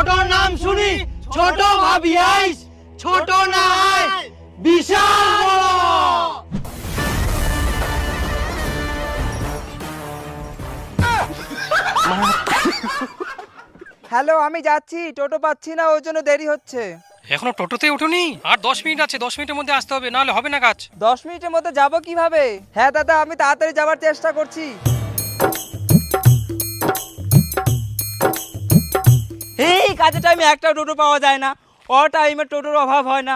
ছোটর নাম শুনি ছোট ভাবি আইস, ছোট না আয় বিশাল বড়। হ্যালো, আমি যাচ্ছি, টোটো পাচ্ছি না, ওই জন্য দেরি হচ্ছে। এখনো টোটোতে উঠোনি? আর 10 মিনিট আছে, 10 মিনিটের মধ্যে আসতে হবে, নাহলে হবে না কাজ। 10 মিনিটের মধ্যে যাব কিভাবে? হ্যাঁ দাদা, আমি তাড়াতাড়ি যাওয়ার চেষ্টা করছি। এই কাজের টাইমে একটা টোটো পাওয়া যায় না, ও টাইমে টোটোর অভাব হয় না।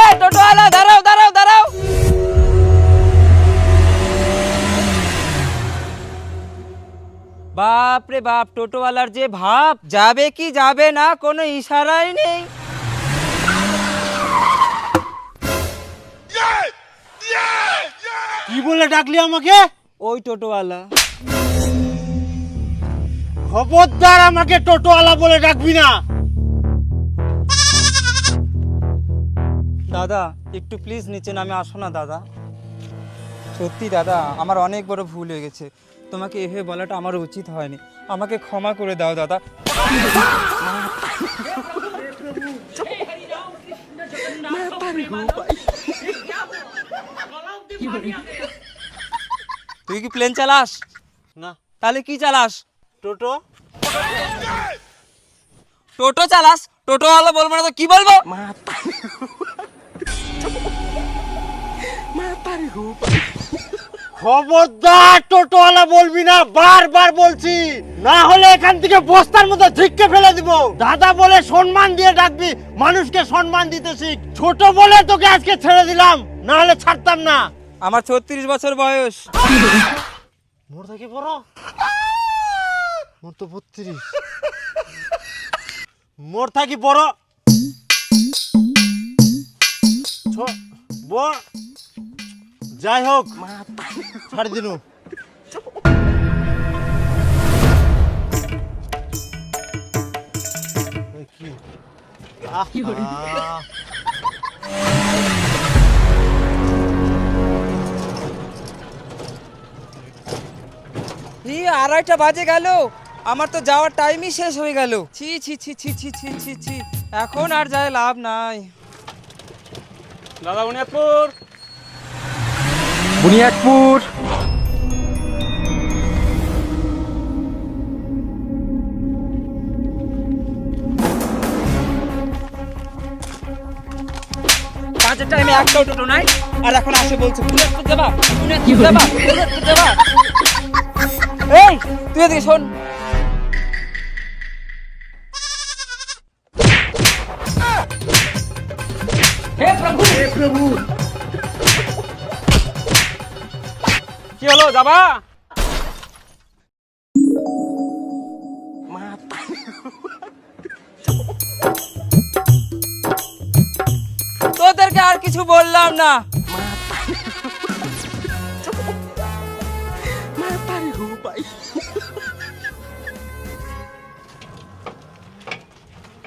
এই টোটোওয়ালা, দাঁড়াও দাঁড়াও দাঁড়াও। বাপ রে বাপ, টোটোওয়ালার যে ভাব, যাবে কি যাবে না কোনো ইশারাই নেই। কি বলে ডাকলি আমাকে? ওই টোটোওয়ালা। খবরদার আমাকে টোটোওয়ালা বলে ডাকবি না। দাদা একটু প্লিজ নিচে নামে আসো না দাদা। সত্যি দাদা, আমার অনেক বড় ভুল হয়ে গেছে, তোমাকে এভাবে বলাটা আমার উচিত হয়নি, আমাকে ক্ষমা করে দাও দাদা। তুই কি প্লেন চালাস? না। তাহলে কি চালাস? টোটো। টোটো চালাস? টোটোওয়ালা বলবো না তো কি বলবো? খবরদার টোটোওয়ালা বলবি না, বারবার বলছি, না হলে এখান থেকে বস্তার মধ্যে ধিক্কে ফেলে দিব। দাদা বলে সম্মান দিয়ে ডাকবি, মানুষকে সম্মান দিতে শিখ। ছোট বলে তোকে আজকে ছেড়ে দিলাম, না হলে ছাড়তাম না। আমার 36 বছর বয়স। মোর থেকে বড়? মোর তো 32। মোর থাকি বড় যাই হোক, ছাড় দিনু। এই 2:30 বাজে গেল, আমার তো যাওয়ার টাইমই শেষ হয়ে গেল। ছি ছি ছি ছি ছি ছি ছি ছি, এখন আর যায় লাভ নাই। দাদা বুনিয়াদপুর। বুনিয়াদপুর। কাজের টাইমে একটাও টোটো নাই, আর এখন আসে বলছে বুনিয়াদপুর যাবা, বুনিয়াদপুর যাবা, বুনিয়াদপুর যাবা। এই তুই এদিকে শোন। হে প্রভু, হে প্রভু। কি হলো, যাবা? তোদেরকে আর কিছু বললাম না।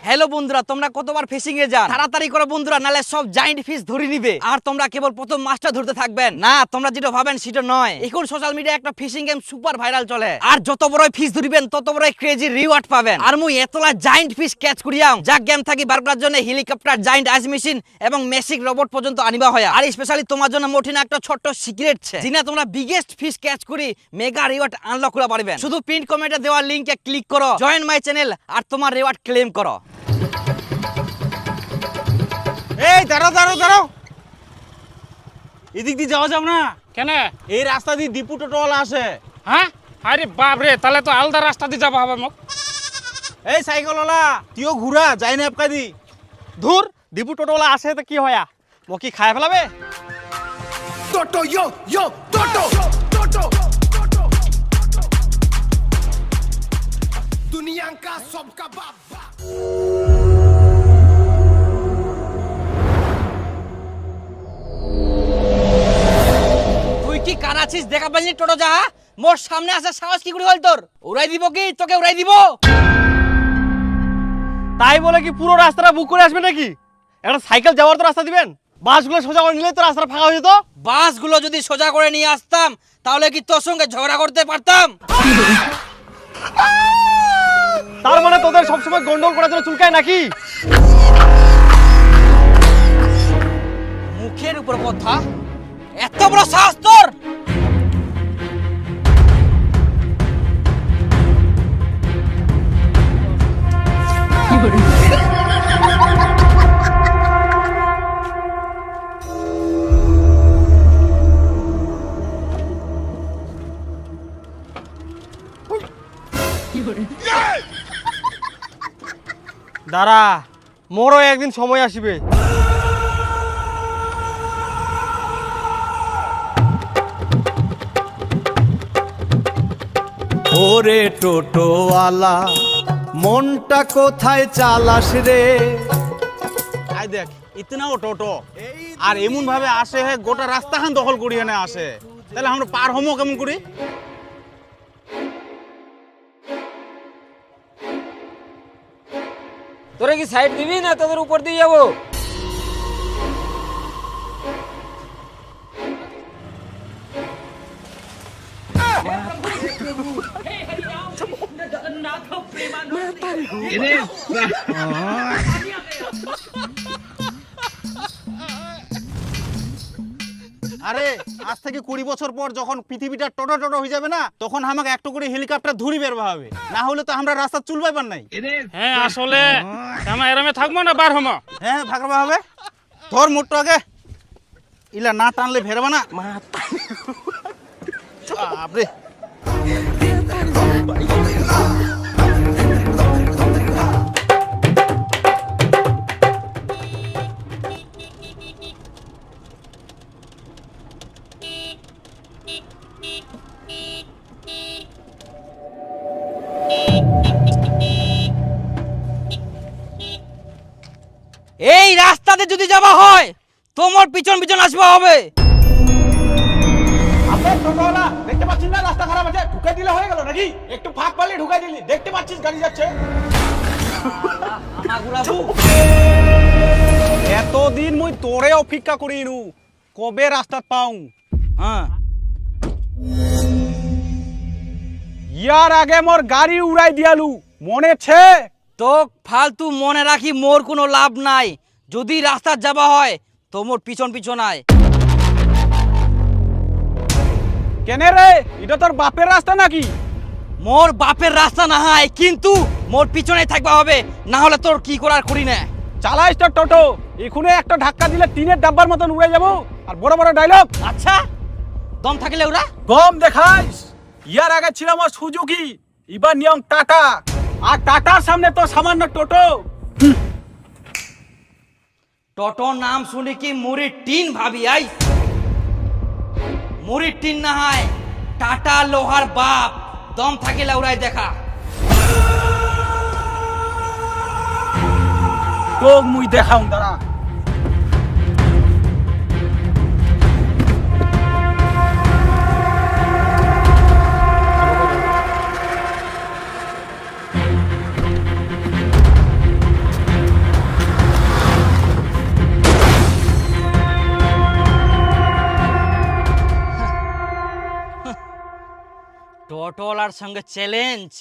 হ্যালো বন্ধুরা, তোমরা কতবার ফিশিং এ যান? তাড়াতাড়ি করো বন্ধুরা, নালে সব জায়ান্ট ফিশ ধরে নিবে, আর তোমরা কেবল প্রথম মাছটা ধরতে থাকবেন। না, তোমরা যেটা ভাবেন সেটা নয়। এখন সোশ্যাল মিডিয়ায় একটা ফিশিং গেম সুপার ভাইরাল চলে, আর যত বড় ফিশ ধরিবেন তত বড় ক্রেজি রিওয়ার্ড পাবেন। আর মুই এতলা জায়ান্ট ফিশ ক্যাচ করিয়াম, যা গেম থাকি বার করার জন্য হেলিকপ্টার, জায়ান্ট আইস মেশিন এবং মেসিক রোবট পর্যন্ত আনিবা হয়। আর স্পেশালি তোমার জন্য মঠিনা একটা ছোট্ট সিক্রেট আছে, যেটা তোমরা বিগেস্ট ফিশ ক্যাচ করি মেগা রিওয়ার্ড আনলক করে পারবেন। শুধু পিন কমেন্টে দেওয়া লিংকে ক্লিক করো, জয়েন মাই চ্যানেল, আর তোমার রিওয়ার্ড ক্লেম করো। এই দাঁড়াও দাঁড়াও দাঁড়াও, এদিক দিয়ে যাওয়া যাব না। কেন? এই রাস্তা দিয়ে দীপু টোটোওয়ালা আসে। হ্যাঁ? আরে বাপ রে, তাহলে তো আলাদা রাস্তা দিয়ে যাবো হবে মোক। এই সাইকেলওয়ালা, তুইও ঘুরা যাই না আপকা দি। ধুর, দীপু টোটোওয়ালা আসে তো কি হয়া, ও কি খায় ফেলাবে? Toto, yo, yo, Toto, Toto, Toto, दुनिया का सबका बाप। তুই কি কানাছিস দেখা পাইনি? টোটো যা, মোর সামনে আসার সাহস কি করে হল তোর? উড়াই দিব কি তোকে? উড়াই দিব। তাই বলে কি পুরো রাস্তাটা বুক করে আসবে নাকি? একটা সাইকেল যাওয়ার তো রাস্তা দিবেন। বাসগুলো সোজা করে নিলে তো রাস্তা ফাঁকা হয়ে যেত। বাসগুলো যদি সোজা করে নিয়ে আসতাম তাহলে কি তোর সঙ্গে ঝগড়া করতে পারতাম? তার মানে তোদের সবসময় গন্ডগোল করার জন্য চুলকায় নাকি? মুখের উপর কথা, এত বড় সাহস তোর! দাঁড়া, মোরও একদিন সময় আসবে। ওরে টোটোওয়ালা মনটা কোথায় চালাস রে? আই দেখ ইতনাও টোটো আর এমন ভাবে আসে হে গোটা রাস্তাখান দখল করি এনে আসে, তাহলে আমরা পার হমো কেমন করি? তোরা কি সাইড দিবি না তোদের উপর দিয়ে যাবো? আরে আজ থেকে 20 বছর পর যখন পৃথিবীটা টোটো টোটো হয়ে যাবে না, তখন আমাকে একটা করে হেলিকপ্টার ধরি বেরবা হবে, না হলে তো আমরা রাস্তা চুল পাইবার নাই। হ্যাঁ আসলে আমরা এরমে থাকবো না বার হমো। হ্যাঁ ভাগবা হবে। ধর মোটর আগে, ইলা না টানলে ফেরবা না। বাপরে এই রাস্তাতে যদি যাওয়া হয় তোমার পিছন পিছন আসবা হবে। আপনার টোটোওয়ালা দেখতে পাচ্ছিস না রাস্তা খারাপ আছে, ঢুকে দিলে হয়ে গেল নাকি? একটু ফাঁক পারলে ঢুকাই দিলি, দেখতে পাচ্ছিস গাড়ি যাচ্ছে। এতদিন মুই তোরে অপেক্ষা করি নু, কবে রাস্তা পাও? হ্যাঁ, ইয়ার আগে মোর গাড়ি উড়াই দিয়ালু, মনে ছে? তো ফালতু মনে রাখি মোর কোনো লাভ নাই। যদি রাস্তা যাবা হয় তোমার পিছন পিছন আয়। কেনে রে, এটা তোর বাপের রাস্তা নাকি? মোর বাপের রাস্তা না হয়, কিন্তু মোর পিছনে থাকবা হবে, না হলে তোর কি করার করি না। চালাইস তোর টোটো, এখানে একটা ধাক্কা দিলে টিনের ডাব্বার মতন উড়ে যাবো। আর বড় বড় ডায়লগ, আচ্ছা দম থাকলে ওরা গম দেখাইস। ইয়ার আগে ছিল আমার সুজুকি, এবার নিয়ম টাটা, আর টাটার সামনে তো সামান্য টোটো। টোটো নাম শুনে কি মুড়ির টিন ভাবি আই? মুড়ির টিন না হয় টাটা লোহার বাপ। দম থাকিলে উড়াই দেখা। তো মুই দেখাও, দাঁড়া। টোটোওয়ালার সঙ্গে চ্যালেঞ্জ।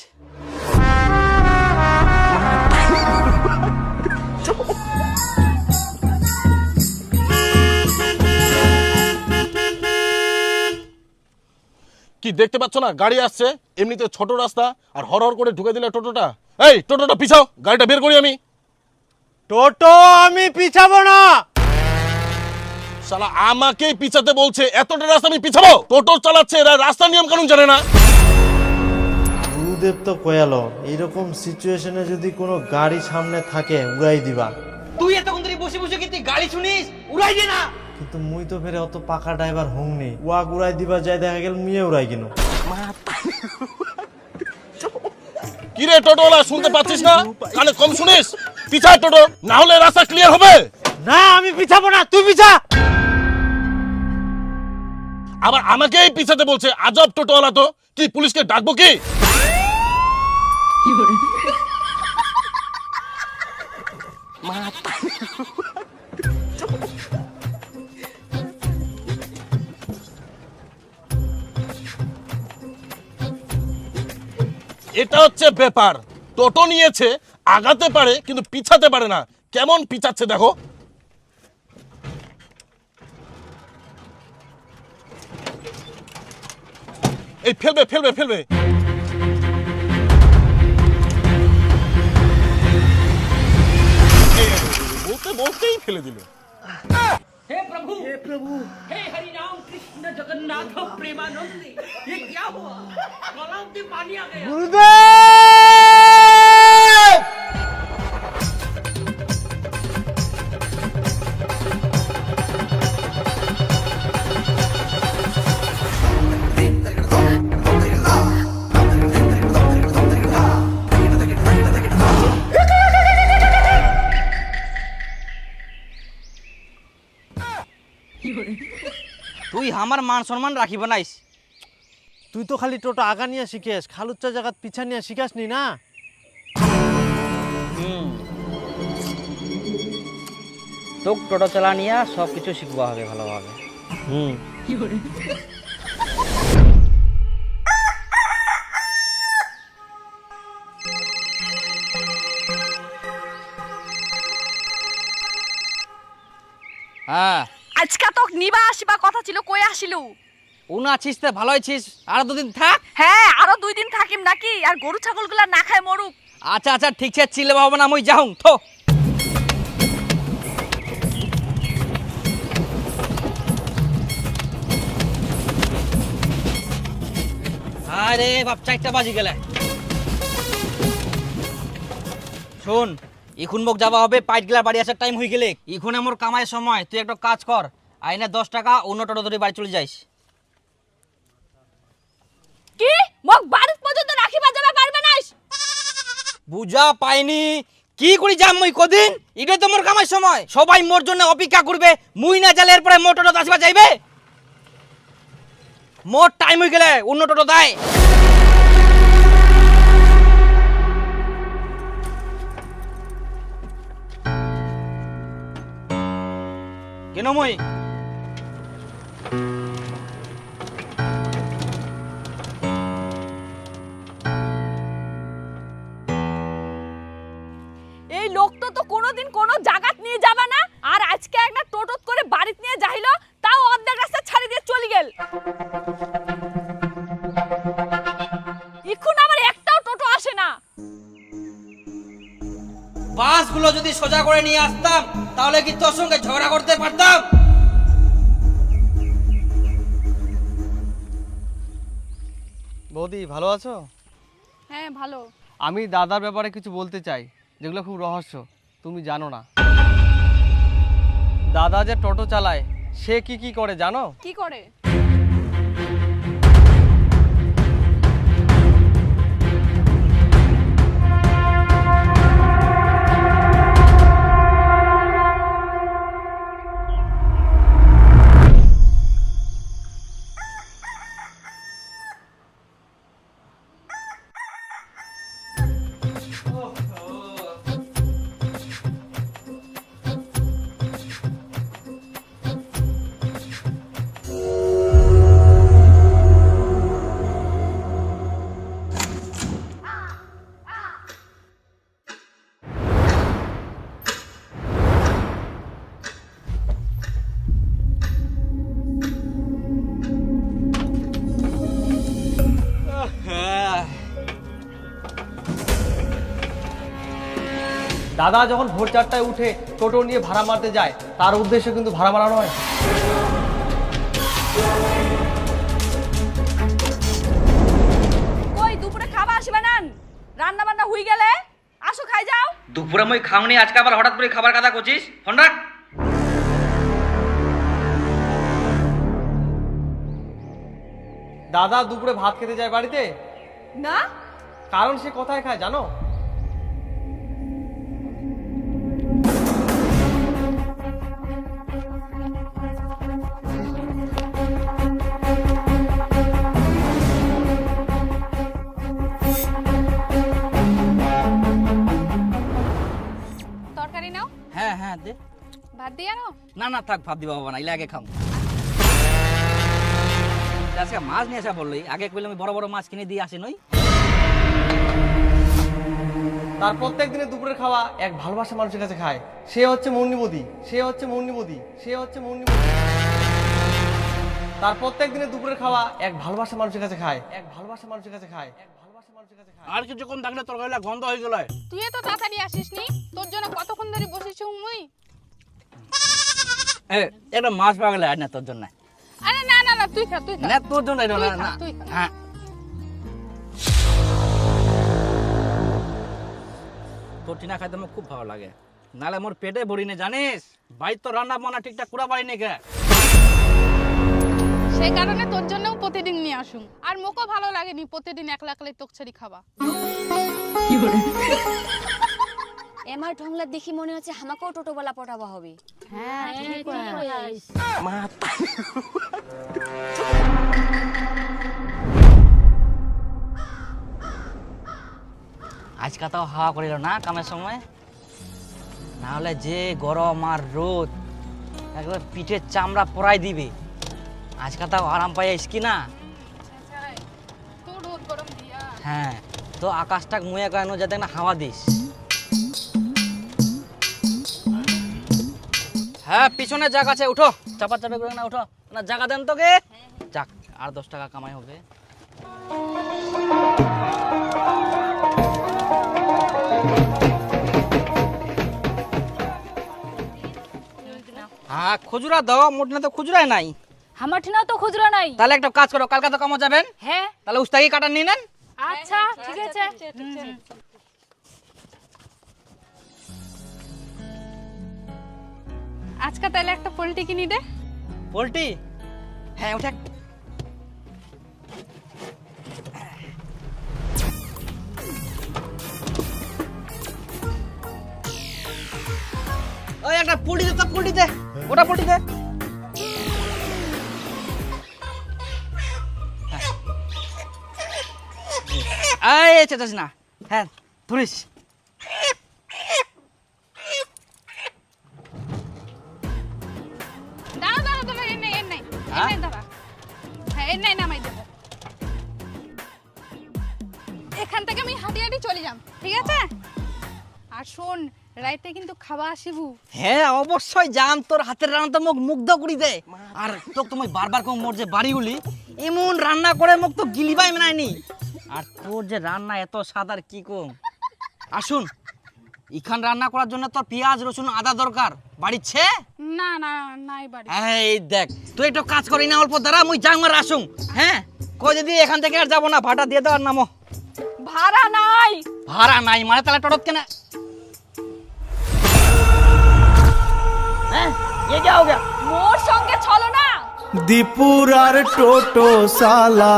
কি দেখতে পাচ্ছ না গাড়ি আসছে, এমনিতে ছোট রাস্তা আর হর করে ঢুকে দিলে টোটোটা। এই টোটোটা পিছাও, গাড়িটা বের করি আমি। টোটো আমি পিছাবো না। শালা আমাকেই পিছাতে বলছে, এতটা রাস্তা আমি পিছাবো? টোটো চালাচ্ছে এরা, রাস্তা নিয়ম কানুন জানে না। গুরুদেব তো কয়ালো এইরকম সিচুয়েশনে যদি কোনো গাড়ি সামনে থাকে উড়াই দিবা। তুই এতক্ষণ ধরে বসে বসে কিন্তু গাড়ি শুনিস, উড়াই দে না। কিন্তু মুই তো ফেরে অত পাকা ড্রাইভার হংনি, ওয়াক উড়াই দিবা যায় দেখা গেল মুয়ে উড়াই কিনো। কি রে টোটোওয়ালা, শুনতে পাচ্ছিস না? কানে কম শুনিস? পিছায় টোটো, না হলে রাস্তা ক্লিয়ার হবে না। আমি পিছাবো না, তুই পিছা। আবার আমাকেই পিছাতে বলছে, আজব টোটোওয়ালা তো। কি পুলিশকে ডাকবো কি? এটা হচ্ছে ব্যাপার। টোটো নিয়েছে, আগাতে পারে কিন্তু পিছাতে পারে না। কেমন পিছাচ্ছে দেখো। এই ফেলবে ফেলবে ফেলবে। বলতে বলতেই ফেলে দিল। তুই আমার মান সম্মান রাখিব নাইস। তুই তো খালি টোটো আগা নিয়ে শিখেস, খালুচ্চা জায়গা পিছা নিয়ে শিখাস নি না। তোক টোটো চালা নিয়ে সব কিছু শিখবা হবে ভালোভাবে। হ্যাঁ, আজকে তো নিবা আসিবা কথা ছিল, কই আসিলু? উন আছিস তে ভালো আছিস, আর দুদিন থাক। হ্যাঁ, আরো 2 দিন থাকিম নাকি, আর গরু ছাগলগুলা না খায় মরুক। আচ্ছা আচ্ছা ঠিক আছে, চিলে বাবা না মই যাও থো। আরে বাপ 4টা বাজি গেলে। শোন, এখন মোক যাওয়া হবে, পাইট গেলা বাড়ি আসার টাইম হয়ে গেলে। এখন আমার কামাইয়ের সময়, তুই একটা কাজ কর, আইনে 10 টাকা অন্য টোটো ধরে বাড়ি চলে যাইস। কি মক বাড়ি পর্যন্ত রাখিবা যাবে পারবে নাইস? বুঝা পাইনি কি করি যাম মই কদিন? এটা তো মোর কামাইয়ের সময়, সবাই মোর জন্য অপেক্ষা করবে, মুই না গেলে এরপরে মোর টোটো আসবা যাইবে। মোর টাইম হয়ে গেলে অন্য টোটো দেয়। কেন মই এই লোকটা তো কোনোদিন কোনো জায়গাত নিয়ে যাবা না, আর আজকে একটা টোটোত করে বাড়িত নিয়ে যাইলো, তাও অর্ধেক রাস্তা ছাড়ি দিয়ে চলে গেল। এখন আমার একটাও টোটো আসে না। বাসগুলো যদি সোজা করে নিয়ে আসতাম তাহলে কি তোর সঙ্গে ঝগড়া করতে পারতাম? বৌদি ভালো আছো? হ্যাঁ ভালো। আমি দাদার ব্যাপারে কিছু বলতে চাই, যেগুলো খুব রহস্য, তুমি জানো না। দাদা যে টোটো চালায়, সে কি কি করে জানো? কি করে? দাদা যখন ভোর 4টায় উঠে টোটো নিয়ে ভাড়া মারতে যায়, তার উদ্দেশ্য কিন্তু ভাড়া মারা নয়। কই দুপুরে খাবার আসবে না? রান্না বান্না হই গেলে আসো খাই যাও। দুপুরে মই খাওনি, আজকে আবার হঠাৎ করে খাবার কথা করছিস? ফোন রাখ। দাদা দুপুরে ভাত খেতে যায় বাড়িতে না, কারণ সে কোথায় খায় জানো? তরকারি নাও। হ্যাঁ হ্যাঁ দে। ভাত দিয়ে আনো। না না থাক, ভাত দিবা বাবা না, ইলে আগে খাও। আজকে মাছ নিয়ে আসা বললি, আগে কইলে আমি বড় বড় মাছ কিনে দিয়ে আসি নই। তার প্রত্যেক দিনে দুপুরের খাওয়া এক ভালোবাসা মানুষের কাছে খায়, সে হচ্ছে মুন্নিমতি, সে হচ্ছে মুন্নিমতি, সে হচ্ছে মুন্নিমতি। তার প্রত্যেক দিনে দুপুরের খাওয়া এক ভালোবাসা মানুষের কাছে খায়, এক ভালোবাসা মানুষের কাছে খায়, এক ভালোবাসা মানুষের কাছে খায়। আর কিছুক্ষণ থাকলে তরকারিটা গন্ধ হয়ে গেল। তুই তো তাড়াতাড়ি আসিস নি, তোর জন্য কতক্ষণ ধরে বসেছি মুই। একটা মাছ পাগলে আর না তোর জন্য, আরে না না না, তুই খা, তুই খা। না তোর জন্য এটা তুই না, খা, না। তুই খা। হ্যাঁ তোর টিনা খাইতে আমার খুব ভালো লাগে, নালে মোর পেটে ভরি নে জানিস, ভাই তো রান্না বান্না ঠিকঠাক করা পারি নি কে। সেই কারণে তোর জন্যও প্রতিদিন নিয়ে আসুন, আর মোকও ভালো লাগেনি প্রতিদিন একলা একলাই তোকছাড়ি খাওয়া। এমার ঢংলা দেখি মনে হচ্ছে আমাকেও টোটোওয়ালা পটাবা হবে। হ্যাঁ ঠিক কইছিস। আজকে তাও হাওয়া করিল না কামের সময়, না হলে যে গরম আর রোদ একবার পিঠের চামড়া পরাই দিবে। আজকে তাও আরাম পাই আইস কি না। তোর রোদ গরম দিয়া। হ্যাঁ তো আকাশটা মুয়ে কেন যাতে না হাওয়া দিস। হ্যাঁ পিছনে জায়গা আছে, উঠো, চাপা চাপে করে না, উঠো না, জায়গা দেন তোকে। যাক আর 10 টাকা কামাই হবে। হ্যাঁ খুচরা দাও, মোট না তো খুচরাই নাই। আমার ঠিনাও তো খুচরা নাই। তাহলে একটা কাজ করো, কালকে তো কামো যাবেন, হ্যাঁ তাহলে উস্তাকি কাটা নিয়ে নেন। আচ্ছা ঠিক আছে। আজকে তাহলে একটা পোল্ট্রি কিনি দে। পোল্ট্রি? হ্যাঁ উঠে। ওই একটা পোল্ট্রি দে তো, পোল্ট্রি দে, ওটা পোল্ট্রি দে। এই চেতাস না, হ্যাঁ ধরিস। দাঁড়া দাঁড়া দাঁড়া, এর নাই এর নাই এর নাই, দাঁড়া। হ্যাঁ এর নাই নামাই দেবো। এখান থেকে আমি হাঁটি হাঁটি চলে যাম, ঠিক আছে? আর শোন, রাইতে কিন্তু খাওয়া আসিবু। হ্যাঁ অবশ্যই জান, তোর হাতের রান্না তো মুখ মুগ্ধ করি দে। আর তো তুমি বারবার কম মোর যে বাড়িগুলি এমন রান্না করে মুখ তো গিলিবাই মেনায়নি। আর তোর যে রান্না এত স্বাদ আর কি কম। আসুন, এখান রান্না করার জন্য তোর পেঁয়াজ রসুন আদা দরকার, বাড়িছে? না না নাই বাড়ি। এই দেখ তুই একটু কাজ করি না, অল্প দ্বারা মুই জাঙ্গার আসুন। হ্যাঁ কই দিদি এখান থেকে আর যাবো না, ভাড়া দিয়ে দেওয়ার নামো। ভাড়া নাই। ভাড়া নাই মানে তাহলে টটত কেনা? হ্যাঁ ये क्या हो गया? মোর সঙ্গে চলো না। দীপুর আর টোটো সালা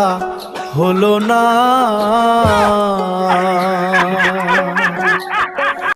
হলো না।